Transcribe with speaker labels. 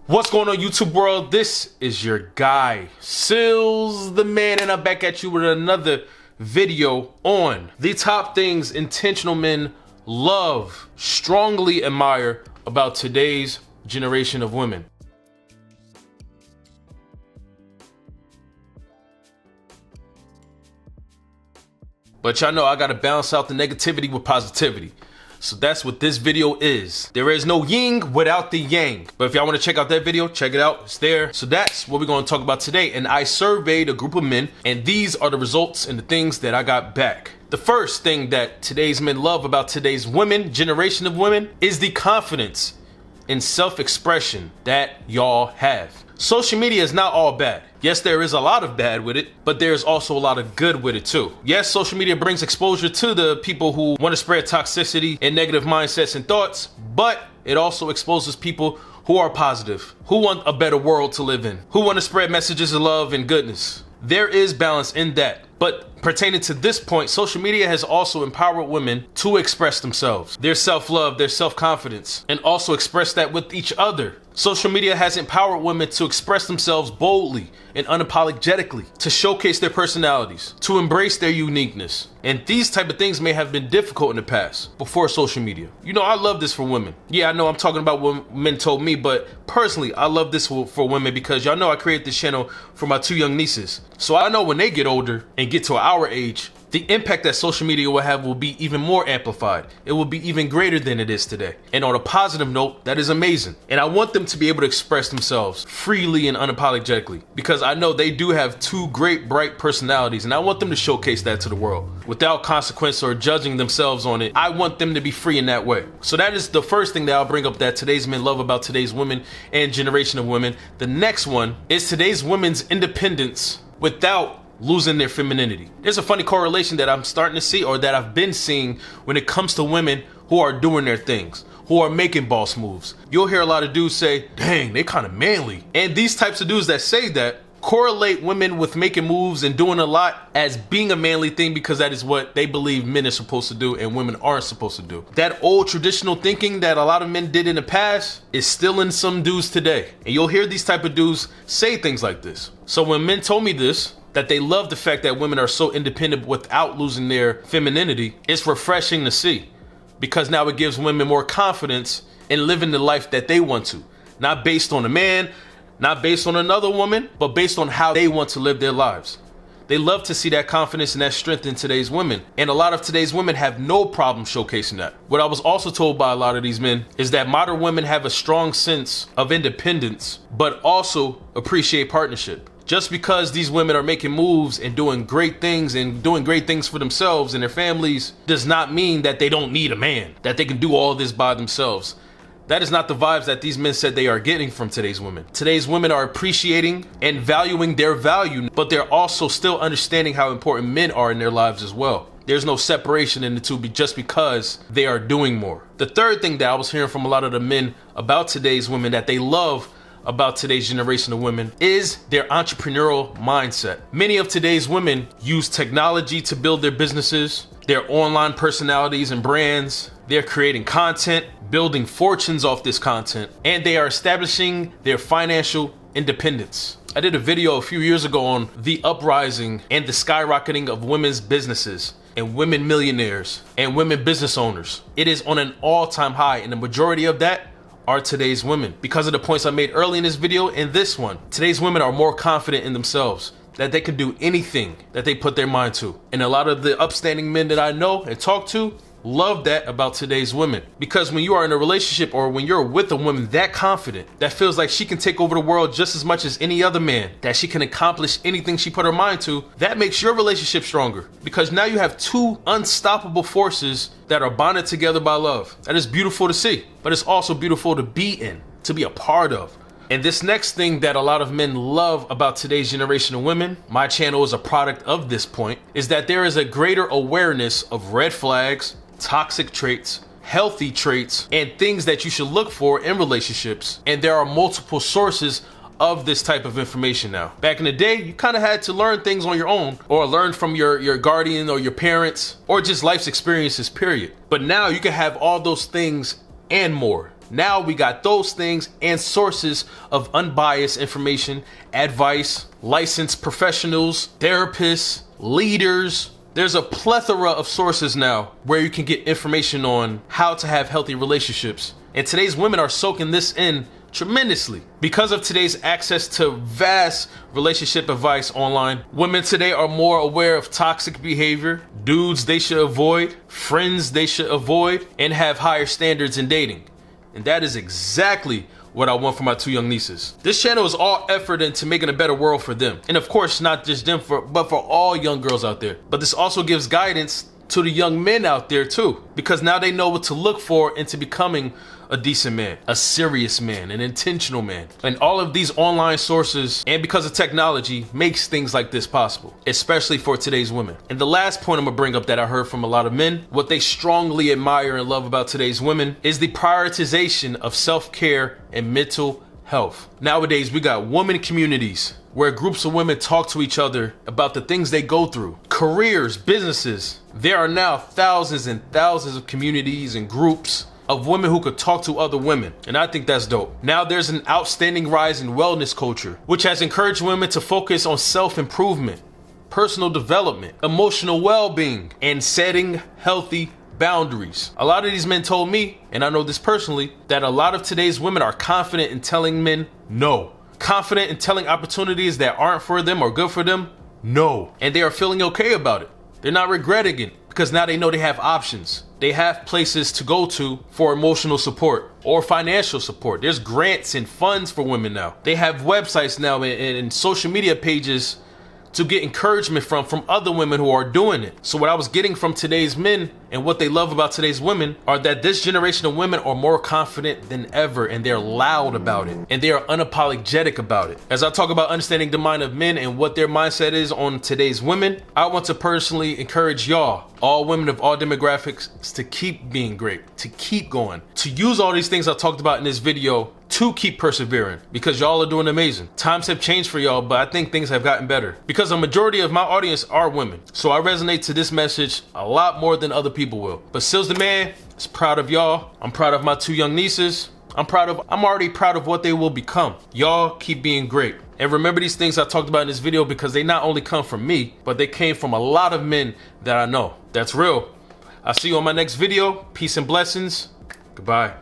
Speaker 1: What's going on, YouTube world? This is your guy, Sealz the man, and I'm back at you with another video on the top things intentional men love, strongly admire about today's generation of women. But y'all know I gotta balance out the negativity with positivity. So that's what this video is. There is no yin without the yang. But if y'all want to check out that video, check it out. It's there. So that's what we're going to talk about today. And I surveyed a group of men, and these are the results and the things that I got back. The first thing that today's men love about today's women, generation of women, is the confidence and self-expression that y'all have. Social media is not all bad. Yes, there is a lot of bad with it, but there's also a lot of good with it too. Yes, social media brings exposure to the people who want to spread toxicity and negative mindsets and thoughts, but it also exposes people who are positive, who want a better world to live in, who want to spread messages of love and goodness. There is balance in that. But pertaining to this point, social media has also empowered women to express themselves, their self-love, their self-confidence, and also express that with each other. Social media has empowered women to express themselves boldly and unapologetically, to showcase their personalities, to embrace their uniqueness. And these type of things may have been difficult in the past, before social media. You know, I love this for women. Yeah, I know I'm talking about what men told me, but personally, I love this for women because y'all know I created this channel for my two young nieces. So I know when they get older and get to our age, the impact that social media will have will be even more amplified. It will be even greater than it is today. And on a positive note, that is amazing. And I want them to be able to express themselves freely and unapologetically, because I know they do have two great, bright personalities, and I want them to showcase that to the world without consequence or judging themselves on it. I want them to be free in that way. So that is the first thing that I'll bring up that today's men love about today's women and generation of women. The next one is today's women's independence without losing their femininity. There's a funny correlation that I'm starting to see, or that I've been seeing, when it comes to women who are doing their things, who are making boss moves. You'll hear a lot of dudes say, dang, they kind of manly. And these types of dudes that say that correlate women with making moves and doing a lot as being a manly thing, because that is what they believe men are supposed to do and women aren't supposed to do. That old traditional thinking that a lot of men did in the past is still in some dudes today. And you'll hear these type of dudes say things like this. So when men told me this, that they love the fact that women are so independent without losing their femininity, it's refreshing to see, because now it gives women more confidence in living the life that they want to, not based on a man, not based on another woman, but based on how they want to live their lives. They love to see that confidence and that strength in today's women. And a lot of today's women have no problem showcasing that. What I was also told by a lot of these men is that modern women have a strong sense of independence, but also appreciate partnership. Just because these women are making moves and doing great things for themselves and their families does not mean that they don't need a man, that they can do all this by themselves. That is not the vibes that these men said they are getting from today's women. Today's women are appreciating and valuing their value, but they're also still understanding how important men are in their lives as well. There's no separation in the two just because they are doing more. The third thing that I was hearing from a lot of the men about today's women that they love about today's generation of women is their entrepreneurial mindset. Many of today's women use technology to build their businesses, their online personalities and brands. They're creating content, building fortunes off this content, and they are establishing their financial independence. I did a video a few years ago on the uprising and the skyrocketing of women's businesses and women millionaires and women business owners. It is on an all-time high, and the majority of that are today's women. Because of the points I made early in this video and this one, today's women are more confident in themselves, that they can do anything that they put their mind to. And a lot of the upstanding men that I know and talk to love that about today's women. Because when you are in a relationship, or when you're with a woman that confident, that feels like she can take over the world just as much as any other man, that she can accomplish anything she put her mind to, that makes your relationship stronger. Because now you have two unstoppable forces that are bonded together by love. That is beautiful to see, but it's also beautiful to be in, to be a part of. And this next thing that a lot of men love about today's generation of women, my channel is a product of this point, is that there is a greater awareness of red flags, toxic traits, healthy traits, and things that you should look for in relationships. And there are multiple sources of this type of information now. Back in the day, you kind of had to learn things on your own, or learn from your guardian or your parents, or just life's experiences, period. But now you can have all those things and more. Now we got those things and sources of unbiased information, advice, licensed professionals, therapists, leaders. There's a plethora of sources now where you can get information on how to have healthy relationships. And today's women are soaking this in tremendously. Because of today's access to vast relationship advice online, women today are more aware of toxic behavior, dudes they should avoid, friends they should avoid, and have higher standards in dating. And that is exactly what I want for my two young nieces. This channel is all effort into making a better world for them. And of course, not just them, but for all young girls out there. But this also gives guidance to the young men out there too, because now they know what to look for into becoming a decent man, a serious man, an intentional man. And all of these online sources, and because of technology, makes things like this possible, especially for today's women. And the last point I'm gonna bring up that I heard from a lot of men, what they strongly admire and love about today's women is the prioritization of self-care and mental health. Nowadays, we got women communities where groups of women talk to each other about the things they go through, careers, businesses. There are now thousands and thousands of communities and groups of women who could talk to other women, and I think that's dope. Now there's an outstanding rise in wellness culture, which has encouraged women to focus on self-improvement, personal development, emotional well-being, and setting healthy boundaries. A lot of these men told me, and I know this personally, that a lot of today's women are confident in telling men no. Confident in telling opportunities that aren't for them or good for them, no. And they are feeling okay about it. They're not regretting it because now they know they have options. They have places to go to for emotional support or financial support. There's grants and funds for women now. They have websites now and social media pages to get encouragement from other women who are doing it. So what I was getting from today's men and what they love about today's women are that this generation of women are more confident than ever, and they're loud about it, and they are unapologetic about it. As I talk about understanding the mind of men and what their mindset is on today's women, I want to personally encourage y'all, all women of all demographics, to keep being great, to keep going, to use all these things I talked about in this video to keep persevering, because y'all are doing amazing. Times have changed for y'all, but I think things have gotten better because a majority of my audience are women. So I resonate to this message a lot more than other people will. But Sealz the man is proud of y'all. I'm proud of my two young nieces. I'm already proud of what they will become. Y'all keep being great. And remember these things I talked about in this video, because they not only come from me, but they came from a lot of men that I know. That's real. I'll see you on my next video. Peace and blessings. Goodbye.